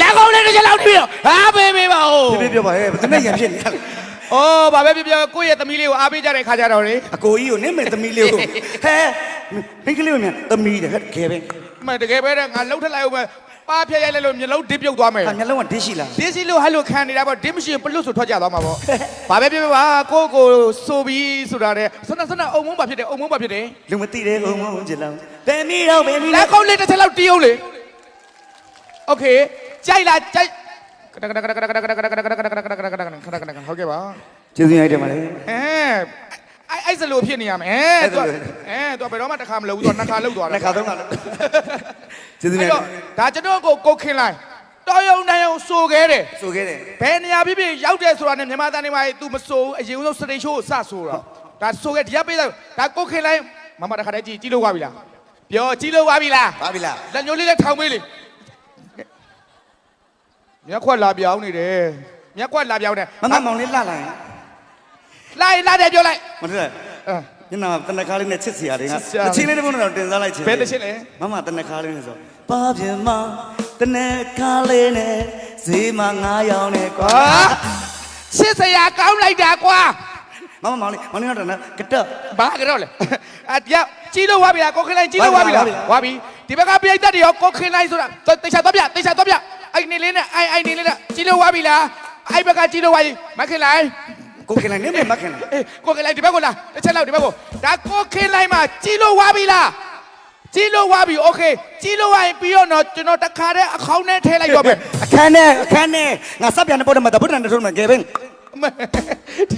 လက်ကောင်းလေးတစ်ချက်လောက်ပြီးတော့ဟာပေးပေးပါဦး ပြပါဟဲ့တနေ့ရဖြစ်နေရလေ အိုးဘာပဲပြောကိုယ့်ရဲ့သမီးလေးကိုအားပေးကြတဲ့ခါကြတော့လေ အကိုကြီးကိုနင့်မဲ့သမီးလေးကိုဟဲမိန်းကလေးကိုမြန်သမီးတယ်ခဲပဲ မတကယ်ပဲငါလှုပ်ထလိုက်ဦးမယ်ပါဖျက်ရိုက်လိုက်လို့မျိုးလုံးဒစ်ပြုတ်သွားမယ် ဟာမျက်လုံးကဒစ်ရှိလား ဒစ်စီလို့ဟဲ့လို့ခံနေတာပေါ့ဒစ်မရှိရင်ပလွတ်ဆိုထွက်ကြသွားမှာပေါ့ဘာပဲပြောပါကိုဆိုပြီးဆိုတာတဲ့ဆနအုံမုန်းပါဖြစ်တယ်အုံမုန်းပါဖြစ်တယ် လူမသိတဲ့ဘုံဘုံချစ်လောင်းဘယ်မီတော့ဘယ်မီ လက်ကောင်းလေးတစ်ချက်လောက်တီးအောင်လေโอเคကြိုက်လားကြိုက်ဟုတ်ကဲ့ပါ ကျေးဇူးရိုက်တယ်မလေး အဲ့စလို့ဖြစ်နေရမယ်သူဘယ်တော့မှတစ်ခါမလုပ်ဘူးသူနှစ်ခါလုပ်သွားတယ် နှစ်ခါသုံးခါလို့ကျေးဇူးရိုက် ဒါကျွန်တော်ကိုခင်လိုက်တော်ရုံနိုင်အောင်စိုးခဲ့တယ် ဆိုခဲ့တယ် ဘယ်နေရာဖြစ်ဖြစ်ရောက်တယ်ဆိုတာနဲ့မြန်မာသားနေမှာ तू မစိုးအရင်ဆုံးစတိတ်ရှိုးကိုစဆိုတာဒါစိုးခဲ့ဒီကပေးတာဒါကိုခင်လိုက်မမတခါတည်းကြည့်လို့သွားပြီလားပြောကြည့်လို့သွားပြီလား ပါပြီလား လက်ညှိုးလေးနဲ့ထောင်ပေးလေမြက်ခွက်လာပြောင်းနေတယ်မြက်ခွက်လာပြောင်းတယ် မမမောင်လေးလှလိုက် လာတယ်ပြောလိုက် မထက်ညနာတနခါလေးနဲ့ချစ်စီရတယ်ငါတချင်းလေးတစ်ပုဒ်တော့တင်စားလိုက်ချင် ဘယ်တချင်းလဲ မမတနခါလေးနဲ့ဆိုပါပြင်မတနခါလေးနဲ့ဈေးမှာ9ရောင်နဲ့ကွာ ရှစ်ဆရာကောင်းလိုက်တာကွာ မမမောင်လေးတော့ကတက် ဘာကတော့လဲတရားကြီးလို့ဝါပြီလားကိုခင်လိုက်ကြီးလို့ဝါပြီလားဝါပြီဒီဘက်ကပြိတ္တတွေရောကိုခင်လိုက်ဆိုတာတိတ်ချသွားပြအဲ့နေလေးနဲ့အဲ့နေလေးနဲ့ကြီးလို့ဝါပြီလားအဲ့ဘက်ကကြီးလို့ဝါပြီမခင်လိုက် ကိုခင်လိုက်နေမခင်လိုက် ကိုခင်လိုက်ဒီဘက်ကိုလာတစ်ချက်လောက်ဒီဘက်ကိုဒါကိုခင်လိုက်မှာကြီးလို့ဝါပြီလားကြီးလို့ဝါပြီโอเคကြီးလို့ဝါရင်ပြီးတော့ကျွန်တော်တခါတည်းအခေါင်းနဲ့ထည့်လိုက်တော့မယ် အခန်းနဲ့ငါစပ်ပြန်တဲ့ပေါ်မှာတပုတ်တန်ထုံးမှာကဲပဲ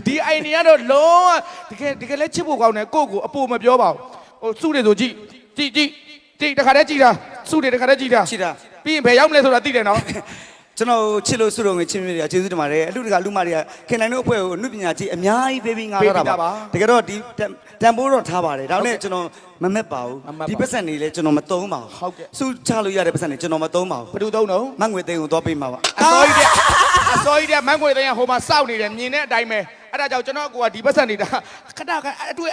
ဒီအိုင်နေကတော့လုံးဝတကယ်လဲချစ်ဖို့ကောင်းတယ်ကိုကိုအပိုမပြောပါဘူးဟိုစုတယ်ဆိုကြည့်တခါတည်းကြည့်တာစုတယ်တခါတည်းကြည့်တာ ရှိတာ ပြီးရင်ဘယ်ရောက်မလဲဆိုတာသိတယ်နော် ကျွန်တော်ချစ်လို့စုတော်ငယ်ချင်းမျိုးတွေကကျေးဇူးတင်ပါတယ်အလူတကာလူမတွေကခင်နိုင်တို့အဖွဲ့ကိုအမှုပညာကြီးအများကြီးပေးပြီးငါတော့တာပါတကယ်တော့ဒီတန်ဖိုးတော့ထားပါတယ်ဒါနဲ့ကျွန်တော်မမက်ပါဘူးဒီပတ်စံတွေလည်းကျွန်တော်မသုံးပါဘူးစုချလို့ရတဲ့ပတ်စံတွေကျွန်တော်မသုံးပါဘူး ဘယ်သူသုံးတော့ မငွေသိန်းကိုသွားပေးမှာပါ အစောကြီးတဲ့မန်ခွေသိန်းကဟိုမှာစောက်နေတယ်မြင်တဲ့အတိုင်းပဲအဲ့ဒါကြောင့်ကျွန်တော်ကဒီပတ်စံနေတာခဏ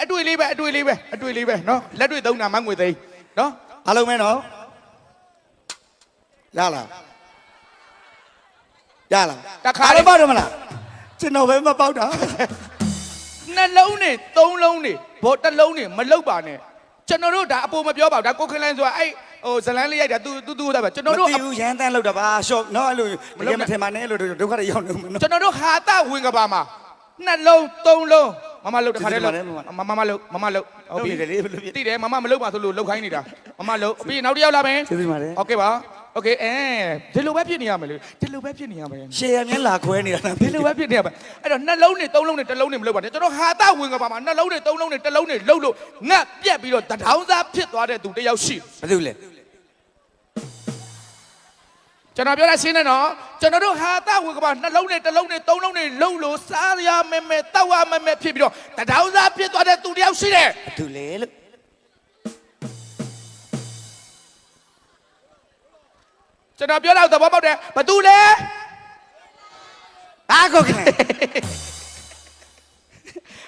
အတွေ့လေးပဲနော်လက်တွေ့သုံးတာမန်ခွေသိန်းနော် အားလုံးပဲနော်ရလားတခါတော့ပေါ့တယ်မလားကျွန်တော်ပဲမပေါက်တာ နှလုံးနဲ့သုံးလုံးနဲ့ဘောတစ်လုံးနဲ့မလောက်ပါနဲ့ကျွန်တော်တို့ဒါအပိုမပြောပါဘူးဒါကိုခင်လိုင်းဆိုတာအဲ့ဟိုဇလန်းလေးရိုက်တာသူဒါပဲကျွန်တော်တို့ မသိဘူးရန်တန်းလောက်တာပါရှော့နော်အဲ့လိုမထင်ပါနဲ့လို့ဒုက္ခတွေရောက်နေမှာနော် ကျွန်တော်တို့ဟာတဝင်ကပါမှာနှလုံးသုံးလုံးမမလုတ်တခါတည်းလုတ်မမလုတ်ဟုတ်ပြီတိတယ်မမမလုတ်ပါဆိုလို့လုတ်ခိုင်းနေတာမမလုတ်ပြီးနောက်တစ်ယောက်လာမယ် ကျေးဇူးပါတယ် โอเคပါโอเคဒီလိုပဲဖြစ်နေရမယ်လေဒီလိုပဲဖြစ်နေရမယ် ရှယ်ရမြန်းလာခွဲနေတာ ဒီလိုပဲဖြစ်နေရမယ်အဲ့တော့နှလုံးနဲ့သုံးလုံးနဲ့တစ်လုံးနဲ့မလုတ်ပါနဲ့ကျွန်တော်ဟာတဝင်ကပါမှာနှလုံးနဲ့သုံးလုံးနဲ့တစ်လုံးနဲ့လုတ်လို့ငတ်ပြက်ပြီးတော့တထောင်းစားဖြစ်သွားတဲ့သူတယောက်ရှိ ဘာလို့လဲ ကျွန်တော်ပြောတာရှင်းနေနော်ကျွန်တော်တို့ဟာတဝေကပါနှလုံးနဲ့တစ်လုံးနဲ့သုံးလုံးနဲ့လှုပ်လို့စားရမယ်တောက်ရမယ်ဖြစ်ပြီးတော့တထောင်စားဖြစ်သွားတဲ့သူတယောက်ရှိတယ် ဘာလို့လဲလို့ ကျွန်တော်ပြောတာသဘောပေါက်တယ်ဘာတူလဲ အားကိုခင်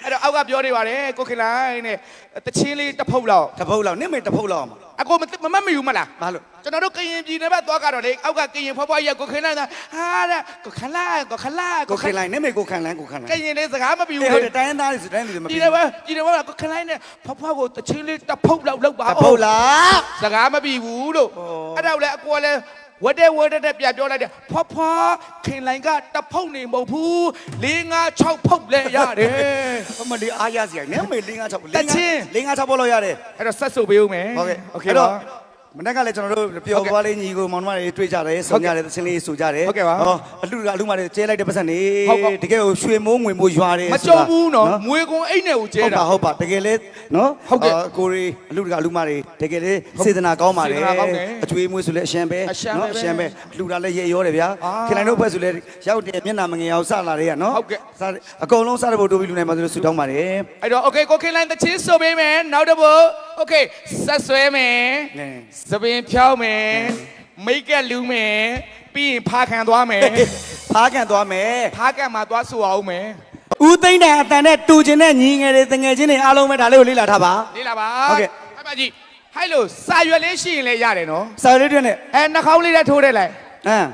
အဲ့တော့အောက်ကပြောနေပါတယ်ကိုခင်လိုင်းနဲ့တချင်းလေးတစ်ဖုတ်လောက် တပုတ်လောက်နင့်မေတပုတ်လောက်မှာ အကိုမမယူမလား ဘာလို့ ကျွန်တော်တို့ကရင်ပြည်နယ်ဘက်သွားကတော့လေအောက်ကကရင်ဖွားဖွားကြီးကိုခင်လိုင်းကဟာတဲ့ကိုခလာ ကိုခင်လိုက်နင့်မေကိုခံလန်းကိုခံလန်း ကရင်လေးစကားမပြော ဟုတ် ဘူး တယ်တိုင်းသားတွေဆိုတိုင်းတွေမ ပြည် ပြီး နယ်ဘက်ကိုခင်လိုင်းနဲ့ဖွားဖွားကိုတချင်းလေးတစ်ဖုတ်လောက်လောက်ပါ တပုတ်လား စကားမပြီးဘူးလို့အဲ့ဒါကိုလည်းအကိုကလည်းဝတ်တဲ့ပြပြောလိုက်တယ်ဖွားဖွားခင်လိုင်းကတဖုတ်နေမဟုတ်ဘူး၄၅6ဖုတ်လဲရတယ် အမလေးအားရစရာနင့်မေ4 5 6 တချင်း 4 5 6ပုတ်လောက်ရတယ် အဲ့တော့ဆက်ဆိုပေးဦးမယ် ဟုတ်ကဲ့ โอเค အဲ့ ပါ တော့မနေ့ကလည်းကျွန်တော်တို့ပျော်သွားလေးညီကိုမောင်နှမတွေတွေ့ကြတယ်ဆုံကြတယ်သချင်းလေးဆိုကြတယ် ဟုတ်ကဲ့ပါ အလူမတွေကျဲလိုက်တဲ့ပတ်စံနေ ဟုတ်ပါ တကယ်ကိုရွှေမိုးငွေမိုးရွာတယ် မကြုံဘူးနော်မွေကွန်အိတ်နဲ့ကိုကျဲတာ ဟုတ်ပါတကယ်လေနော် ဟုတ်ကဲ့ ကိုရီအလူမတွေတကယ်လေစေတနာကောင်းပါလေ စေတနာကောင်းတယ် အကျွေးမွေးဆိုလဲအရှမ်းပဲ အရှမ်းပဲ နော်အရှမ်းပဲလူတာလည်းရေရောတယ်ဗျာ အာ ခင်လိုက်တို့ဘက်ဆိုလဲရောက်တယ်မျက်နှာမငယ်အောင်စလာတွေကနော် ဟုတ်ကဲ့ အကုန်လုံးစတဲ့ဘုတ်တိုးပြီးလူနိုင်ပါဆိုလို့ဆုတောင်းပါတယ် အဲ့တော့โอเคကိုခင်လိုင်းတချင်းဆိုပေးမယ်နောက်တစ်ပုတ်โอเคဆက်ဆွဲမယ် နဲ သပင်ဖြောင်းမယ်မိတ်ကက်လူးမယ်ပြီးရင်ဖာခံသွားမယ် ဖားကန်သွားမယ် ဖားကန်မှာသွားဆိုအောင်မယ် ဦးသိန်းတဲ့အတန်နဲ့တူကျင်တဲ့ညီငယ်တွေတငယ်ချင်းတွေအားလုံးပဲဒါလေးကိုလေ့လာထားပါ လေးလာပါ ဟုတ်ကဲ့ အမကြီးဟဲ့လို့စာရွက်လေးရှိရင်လည်းရတယ်နော် စာလေးတွေနဲ့ နှာခေါင်းလေးနဲ့ထိုးတယ်လိုက် ဟမ်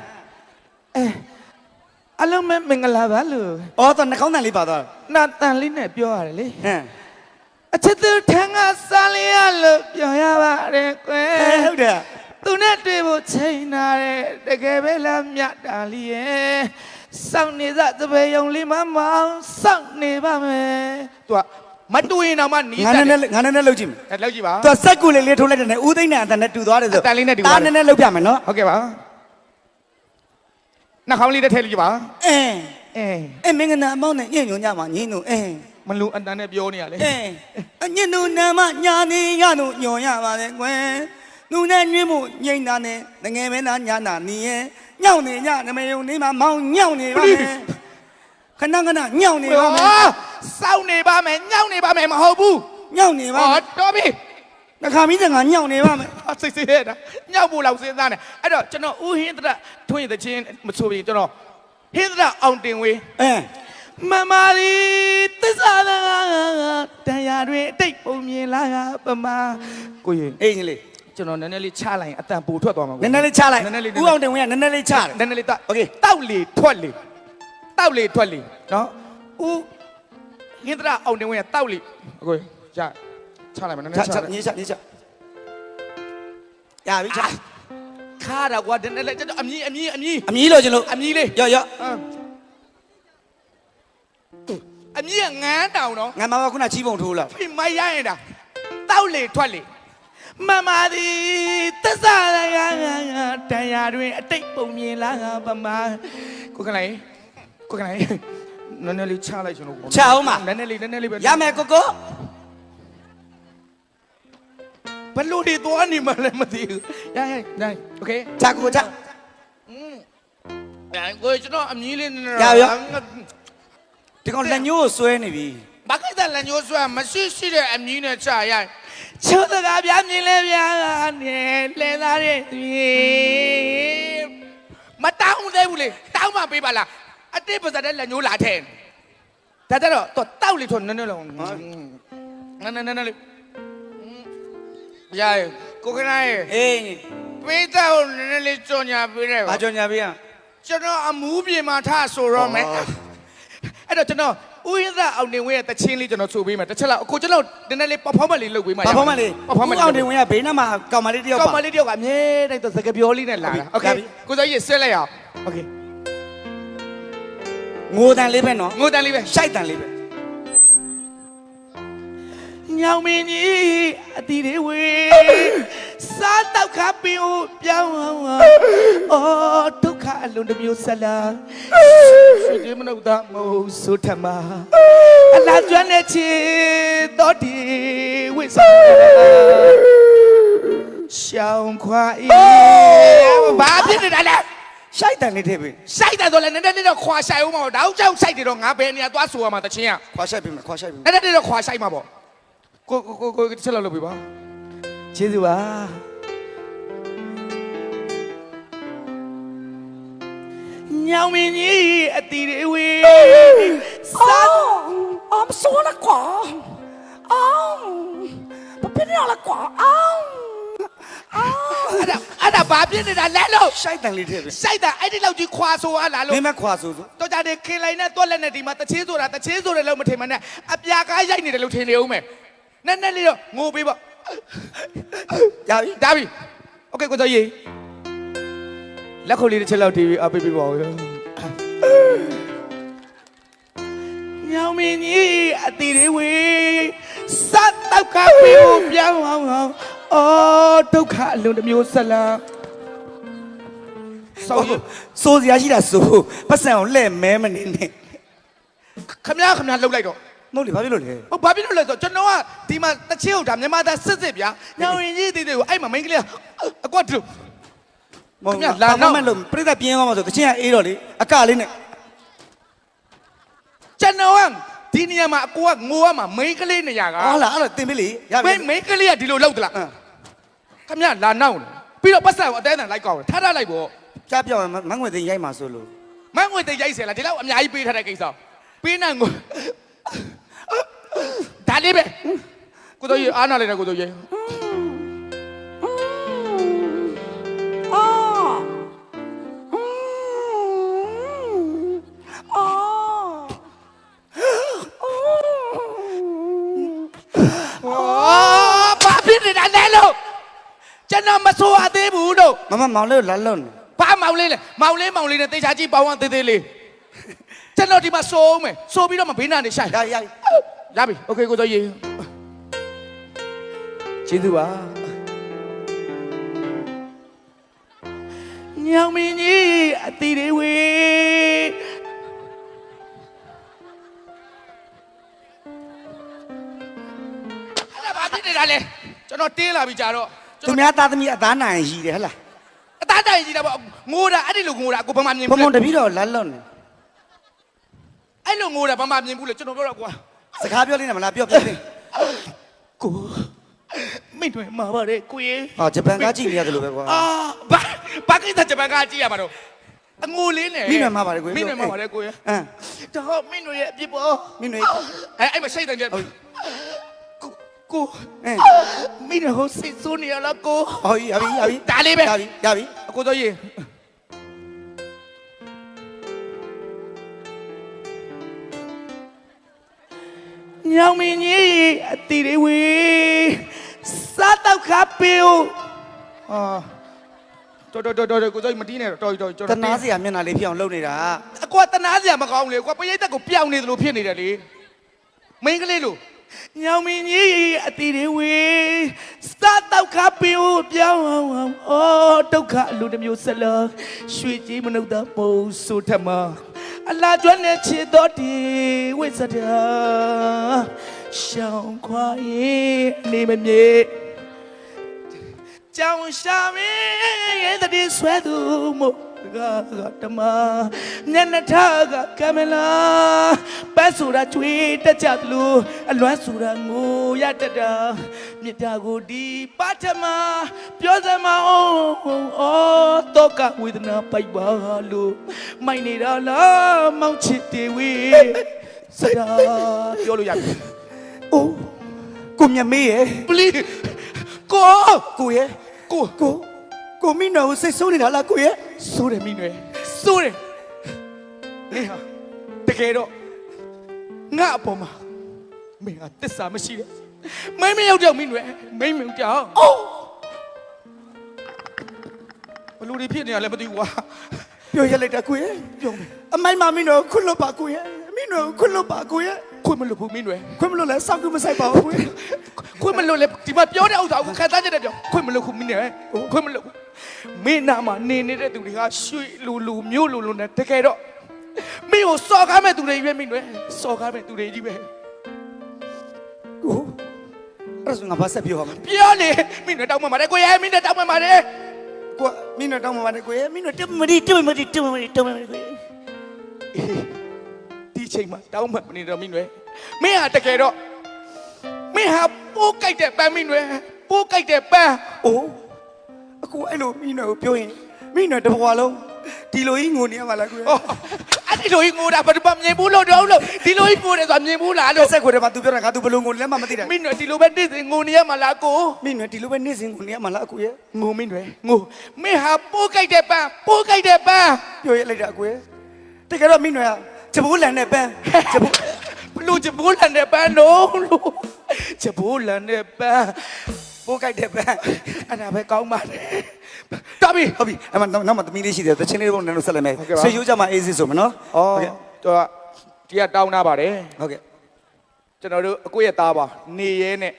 အလုံးမင်္ဂလာပါလို့ အော်တော့နှာခေါင်းတန်လေးပါသွား နာတန်လေးနဲ့ပြောရတယ်လေ ဟမ် အချစ်သူထန်းကစားလေးရလို့ပြောရပါတယ်ကွယ် ဟုတ်တယ် သူနဲ့တွေ့ဖို့ချိန်နာတယ်တကယ်ပဲလားမြတ်တာလေးရဲ့စောင့်နေစသပယ်ယုံလေးမမောင်စောင့်နေပါမယ်သူကမတွေ့ရင်တော့မှနီး ငါ တက် နဲ့ငါနဲ့လှုပ်ကြည့်မယ် လောက်ကြည့်ပါ သူစက်ကူလေးလေးထိုးလိုက်တယ်နဲ့ဦးသိန်းနဲ့အတန်နဲ့တူသွားတယ်ဆို အတန်လေးနဲ့တူသွားတယ် တာနဲ့လှုပ်ပြမယ်နော် ဟုတ်ကဲ့ပါနှာခေါင်းလေးတစ်ထည့်လိုက်ကြပါ အဲမင်းကနာအမောင်းနဲ့ညင်ညွန်ညမှာညင်းတို့ မလူအတန်နဲ့ပြောနေရလေ အညင်တို့နာမညာနေရတို့ညွန်ရပါလေကွယ်သူနဲ့ညင်းမှုညိမ့်တာနဲ့တငယ်မင်းသားညာနာနေရဲ့ညောင်းနေညနမယုံနေမှာမောင်းညောင်းနေပါမယ်ခဏခဏညောင်းနေပါမယ် စောင့်နေပါမယ်ညောင်းနေပါမယ်မဟုတ်ဘူး ညောင်းနေပါ ဟောတော်ပြီ တခါမီးတငါညောင်းနေပါမယ် စိတ်စိတ်ရတာညောက်ဖို့လောက်စဉ်းစားနေအဲ့တော့ကျွန်တော်ဦးဟင်းတရထွင်းတဲ့ချင်းမဆိုပြီးကျွန်တော်ဟင်းတရအောင်တင်ဝေးမမလေးသစ္စာလာတရားတွေအတိတ်ပုံမြင်လာပမာကိုရင် အေးကြီးလေး ကျွန်တော်နည်းနည်းလေးချလိုက်ရင်အတန်ပိုထွက်သွားမှာကို နည်းနည်းလေးချလိုက်ဦးအောင်တင်ဝင်ကနည်းနည်းလေးချတယ် နည်းနည်းလေးတောက် โอเค တောက်လေထွက်လေတောက်လေထွက်လေနော်ဦးဟင်းတရအောင်တင်ဝေးကတောက်လေကိုရချလိုက်မယ်နည်းနည်းချလိုက် ညချညချရပြီချ ခါတာကွာနည်းနည်းလေးကျွန်တော်အမြည် အမီးလို့ကျွန်တော် အမြည်လေး ရော့ရော့ အမြင့်ငန်းတောင်တော့ ငါမမခုနချီးပုံထိုးလာ ဖိမရရင်တာတောက်လေထွက်လေမမဒီသစ္စာရကတရားတွင်အတိတ်ပုံမြင်လာပမာကိုကလေးကိုကလေးနည်းနည်းလေးချလိုက်ကျွန်တော် ချအောင်မ နည်းနည်းလေးပဲ ရမယ်ကိုကို ဘလို့ဒီသွားနေမှလည်းမသိဘူးရโอเค ချကိုချ ကိုကျွန်တော်အမြည်လေးနည်းနည်း ဒီကောင်လက်ညိုးကိုဆွဲနေပြီ ဘာကိစ္စလက်ညိုးဆွဲမရှိရှိတဲ့အမြည်နဲ့ချရချိုးစကားပြမြင်လဲပြနေလဲသားရဲ့မတောင်းသေးဘူးလေတောင်းမှပေးပါလားအတိတ်ပါစတဲ့လက်ညိုးလာထဲဒါကြတော့တော့တောက်လေထွန်းနည်းနည်းလုံးနည်းလေးရကိုကနိုင် အေး ပေးတော့နည်းနည်းလေးကြော်ညာပေးတယ် ဘာကြောင့်ညာပြီอ่ะ ကျွန်တော်အမူးပြေမှာထဆိုတော့မယ်အဲ့တော့ကျွန်တော်ဦးရင်းသားအောင်နေဝဲရဲ့တချင်းလေးကျွန်တော်ဆိုပေးမယ်တစ်ချက်လောက်အခုကျွန်တော်နည်းနည်းလေး performance လေးလုပ်ပေးမှာ ဘာဖောင်းမလေးအောင်တင်ဝင်ကဘေးနားမှာကောင်မလေးတယောက် ကော ပါ င်းမလေးတယောက်ကအမြဲတမ်းစကားပြောလေးနဲ့လာတာโอเคကိုစောကြီးဆက်လိုက်အောင်โอเค ငိုတန်လေးပဲနော် ငိုတန်လေးပဲ ရှိုက်တန်လေးပဲ ညောင်မင်းကြီးအတီတွေဝေးစားတော့ခပင်ကိုပြောင်းအော်ဒုက္ခအလုံးတစ်မျိုးဆက်လာရှိတယ်မနုဿမဟုတ်ဆိုထမအလားကျွမ်းတဲ့ချီတော်ဒီဝိစာရှောင်းခွာအေးဘာဖြစ်နေတာလဲ ရှိုက်တန်လေးထဲပဲ စိုက်တယ်ဆိုလဲနည်းနည်းလေးတော့ခွာဆိုင်အောင်မဟုတ်တောက်ကြောက်စိုက်တယ်တော့ငါဘယ်နေရာသွားဆိုရမှာတချင်းอ่ะ ခွာရှိုက်ပြီခွာရှိုက်ပြီ နည်းနည်းလေးတော့ခွာဆိုင်မှာပေါ့ကိုချက်လောက်လုပ်ပြီပါကျေးဇူးပါညောင်မင်းကြီးအတီတွေဝေးစား I'm sorry ကွာဘာဖြစ်နေလဲကွာအဲ့ဒါဘာဖြစ်နေတာလဲလို့ ရှိုက်တန်လေးထဲပဲ စိုက်တာအဲ့ဒီလောက်ကြီးခွာဆိုရလားလို့ မင်းမခွာဆိုဆို တော့ကြတယ်ခင်လိုက်နဲ့တွက်လက်နဲ့ဒီမှာတချင်းဆိုတာတချင်းဆိုတယ်လို့မထင်မနဲ့အပြာကားရိုက်နေတယ်လို့ထင်နေဦးမယ်နည်းနည်းလေးတော့ငိုပေးပေါ့ ရပြီ ဒါပြီโอเคကိုစောကြီးလက်ခုပ်လေးတစ်ချက်လောက်တီးပြီးအပေးပေးပါဦးညောင်မင်းကြီးအတီတွေဝေးစတ်တောက်ကပင်ကိုပြောင်းအောင်အော်ဒုက္ခအလုံးတစ်မျိုးဆက်လာဆောက်ရ စိုးစရာရှိတာစိုးပတ်စံအောင်လှဲ့မဲမနေနဲ့ ခမရလှုပ်လိုက်တော့ မဟုတ်လေဘာဖြစ်လို့လဲ ဟုတ်ဘာဖြစ်လို့လဲဆိုတော့ကျွန်တော်ကဒီမှာတချင်းဟုတ်တာမြန်မာသားစစ်ဗျာညောင်ရင်ကြီးသေးသေးကိုအဲ့မှာမိန်းကလေးအကွက်တူ မဟုတ်လာနောက်မဲ့လို့ပြိဿပြင်းသွားမှာဆိုတချင်းကအေးတော့လေအကလေးနဲ့ ကျွန်တော်ကဒီနေရာမှာအကိုကငိုရမှာမိန်းကလေးနေရာက ဟာလာအဲ့တော့တင်ပြီလေရပြီ မိန်းကလေးကဒီလိုလောက်သလားခမရလာနောက်ပြီးတော့ပတ်စံကိုအသေးအံလိုက်ကောက်တယ်ထားလိုက်ပေါ့ ကြားပြောင်းမငွေသိရိုက်မှာဆိုလို့ မငွေတိတ်ရိုက်เสียလားဒီလောက်အများကြီးပေးထားတဲ့ကိစ္စပေးနိုင်ကိုဒါလေးပဲကိုတို့ရအားနာလိုက်တာကိုတို့ရ ကျွန်တော်မဆိုးအသေးဘူးတို့ မမောင်လေးကိုလာလုံးနေ ဘာမောင်လေးလဲမောင်လေးနဲ့တေချာကြီးပေါင်းအောင်သေးသေးလေးကျွန်တော်ဒီမှာစိုးမယ်စိုးပြီးတော့မဘေးနာနေရှိုက် ရပြီโอเคကိုစောရေကျေးဇူးပါညောင်မင်းကြီးအတီတွေဝေးအဲ့ဒါဘာဖြစ်နေတာလဲကျွန်တော်တင်းလာပြီကြာတော့ သူများသားသမီးအသားနိုင်ရှိတယ်ဟဲ့လား အသားတိုင်ကြီးတာပေါ့ငိုတာအဲ့ဒီလိုငိုတာကိုဘာမှမြင် ဘုံ ဘူး ဘုံတပီတော့လာလုံးနေ အဲ့လိုငိုတာဘာမှမြင်ဘူးလေကျွန်တော်ပြောတော့ကွာ စကားပြောလေးနဲ့မလားပြောပြလေး ကိုမိတွေမှာပါတယ်ကိုရေ ဟောဂျပန်ကားကြည့်နေရတယ်လို့ပဲကွာ အာဘာကိစ္စဂျပန်ကကြည့်ရမှာတော့အငိုလေးနဲ့ မိနွယ်မှာပါတယ်ကို မိနွယ်မှာပါတယ်ကိုရေ အမ် တော့မိနွယ်ရဲ့အပြစ်ပေါ့ မိနွယ် အဲ့မရှိတ်တယ်ကြကို အင်း မိနွယ်ဟိုစိတ်ဆိုးနေရလားကို ဟောရပြီ ဒါလေးပဲ ရပြီ အကိုတော့ရေညောင်မင်းကြီးအတီတွေဝေးစားတော့ခါပေဦးအာတော်ကိုစောမတီးနဲ့တော် တနာစရာမျက်နှာလေးဖြစ်အောင်လုပ်နေတာ အကွာတနာစရာမကောင်းလေကွာပရိသတ်ကိုပြောင်းနေတယ်လို့ဖြစ်နေတယ်လေမင်းကလေးလို့ညောင်မင်းကြီးအတီတွေဝေးစားတော့ခါပေဦးပြောင်းအောင်အော်ဒုက္ခလူတစ်မျိုးဆက်လာရွှေကြီးမနှုတ်သားပုံဆိုထမအလားကျွမ်းနဲ့ချစ်တော်ဒီဝိဇ္ဇာရှောင်းခွာရင်နေမမြေကြောင်ရှာမင်းရဲ့တည်းဆွဲသူမို့ကတမညနေထားကကမလာပတ်ဆိုတာကျွေးတက်ကြသလိုအလွမ်းဆိုတာငိုရတတ်တာမြစ်တာကိုဒီပါထမပြောစမအောင်အော်တော့ကဝေဒနာပိုက်ပါလို့မိုက်နေတာလားမောင်ချစ်တေဝေးစရာပြောလို့ရပြီ အိုးကိုမြမေးရဲ့ please ကိုရဲ့ကိုမိနော်ကိုစိတ်ဆိုးနေတာလားကိုရဲ့ စိုးတယ်မိနွယ်စိုးတယ်နေဟာတကယ်တော့ငါအပေါ်မှာမင်းဟာတစ္ဆာမရှိတယ်မရောက်တော့မိနွယ်မရောက်တော့အိုးဘလူတွေဖြစ်နေရလဲမသိဘူးကွာ ပြောရလိုက်တာကိုရဲ့ပြောမယ်အမိုက်မမိနော်ခွတ်လို့ပါကိုရဲ့မိနော်ခွတ်လို့ပါကိုရဲ့ ခွင့်မလို့ဘူးမိနွယ် ခွတ်မလို့လဲစောက်ကူမဆိုင်ပါဘူးကိုရဲ့ ခွင့်မလို့လေဒီမှာပြောတဲ့ဥစ္စာကိုခံစားချက်နဲ့ပြောခွင့်မလို့ဘူးမိနွယ်ခွင့်မလို့မင်းနာမှာနေနေတဲ့သူတွေကရွှေလူမျိုးလူနဲ့တကယ်တော့မင်းကိုစော်ကားမဲ့သူတွေပဲမိနွယ်စော်ကားမဲ့သူတွေကြီးပဲ ကိုအဲ့ဒါငါဘာဆက်ပြောရမလဲ ပြောနေမင်းတို့တောင်းမှပါတယ်ကိုရဲ့မင်းတို့တောင်းမှပါတယ် ကိုမိနော်တောင်းမှပါတယ်ကိုရဲ့မိနော်တက်မရီကိုရဲ့ ဒီချိန်မှာတောင်းမှမနေတော့မင်းတို့မင်းဟာတကယ်တော့မင်းဟာပိုးကြိုက်တဲ့ပန်းမင်းတို့ပိုးကြိုက်တဲ့ပန်း အိုးအခုအဲ့လိုမိနော်ကိုပြောရင်မိနော်တဘွားလုံးဒီလိုကြီးငိုနေရမှာလားကိုရဲ့ အဲ့ဒီလိုကြီးငိုတာဘာလို့မြင်ဘူးလို့တော့လို့ဒီလိုကြီးငိုတယ်ဆိုတာမြင်ဘူးလားလို့ ဆက်ခွေတယ်မှာ तू ပြောတာငါ तू ဘလို့ငိုလဲမှမသိတာ မင်းတို့ဒီလိုပဲနေစဉ်ငိုနေရမှာလားကို မိနော်ဒီလိုပဲနေ့စဉ်ငိုနေရမှာလားကိုရဲ့ ငိုမင်းတို့ငိုမင်းဟာပိုးကြိုက်တဲ့ပန်းပိုးကြိုက်တဲ့ပန်း ပြောရလိုက်တာကိုရဲ့တကယ်တော့မိနော်ကချဘိုးလန်နဲ့ပန်းချဘိုး ဘလို့ချဘိုးလန်တဲ့ပန်းလို့ချဘိုးလန်တဲ့ပန်း ပိုးကြိုက်တဲ့ပန်း အဲ့ဒါပဲကောင်းပါတယ်တော်ပြီ ဟုတ်ပြီအဲ့မှာနောက်မှသမီးလေးရှိတယ်တချင်းလေးပုံနဲ့လို့ဆက်လိုက်မယ်ဆွေရိုးကြမှာအေးစစ်ဆိုမယ်နော် ဩတော့ဒီကတောင်းတာပါတယ် ဟုတ်ကဲ့ ကျွန်တော်တို့အကိုရဲ့သားပါနေရဲနဲ့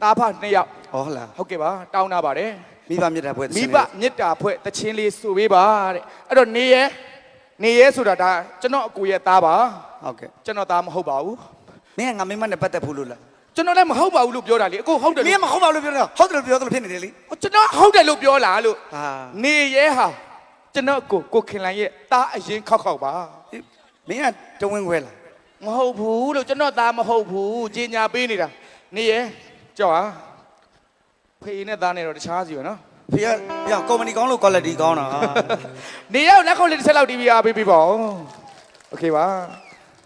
သားဖ2ယောက် ဟောလား ဟုတ်ကဲ့ပါတောင်းတာပါတယ် မိဘမြတ်တာဖွဲ့ မိဘမေတ္တာဖွဲ့တခြင်းလေးဆိုပေးပါတဲ့အဲ့တော့နေရဲဆိုတာဒါကျွန်တော်အကိုရဲ့သားပါ ဟုတ်ကဲ့ ကျွန်တော်သားမဟုတ်ပါဘူး မင်းကငါမိမနဲ့ပတ်သက်ဖို့လို့လား ကျွန်တော်လည်းမဟုတ်ပါဘူးလို့ပြောတာလေအကိုဟုတ်တယ် မင်းကမဟုတ်ပါလို့ပြောတာဟုတ်တယ်လို့ပြောသလိုဖြစ်နေတယ်လေ ကျွန်တော်ဟုတ်တယ်လို့ပြောလားလို့ ဟာ နေရဲဟာကျွန်တော်ကိုခင်လိုင်ရဲ့သားအရင်ခောက်ပါ မင်းကတဝင်းခွဲလား မဟုတ်ဘူးလို့ကျွန်တော်သားမဟုတ်ဘူးကြီးညာပေးနေတာနေရဲကြောက်ဟာဖေးနဲ့သားနဲ့တော့တခြားစီပဲနော် ဖေကပြောင်းကုမ္ပဏီကောင်းလို့ quality ကောင်းတာ နေရောက်လက်ခုပ်လေးတစ်ချက်လောက်တီးပြီးအားပေးပါဦးโอเคပါ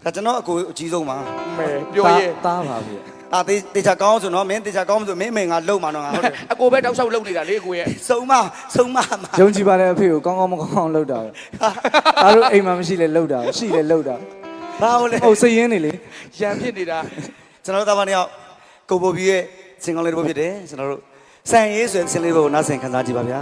ဒါကျွန်တော်အကိုအကြီးဆုံးပါ မဲပြောရဲ သားပါဗျာ ဒါတေချာကောင်းဆိုနော်မင်းတေချာကောင်းဆိုမင်းအမေငါလုံမှာတော့ငါဟုတ်တယ် အကိုပဲတောက်လျှောက်လုပ်နေတာလေအကိုရဲ့ စုံမမှာ ယုံကြည်ပါတဲ့အဖေကိုကောင်းကောင်းမကောင်းကောင်းလုပ်တာပဲဒါတို့အိမ်မှာမရှိလဲလုပ်တာရှိလဲလုပ်တာ ဘာလို့လဲ ဟုတ်စိတ်ရင်းနေလေ ရံဖြစ်နေတာ ကျွန်တော်တို့သားမနှစ်ယောက်ကိုဘိုဘီရဲ့စင်ကောင်းလေးတစ်ပုဒ်ဖြစ်တယ်ကျွန်တော်တို့ ဆန်ရေးဆိုတဲ့စင်လေးကိုနားဆင်ခံစားကြည့်ပါဗျာ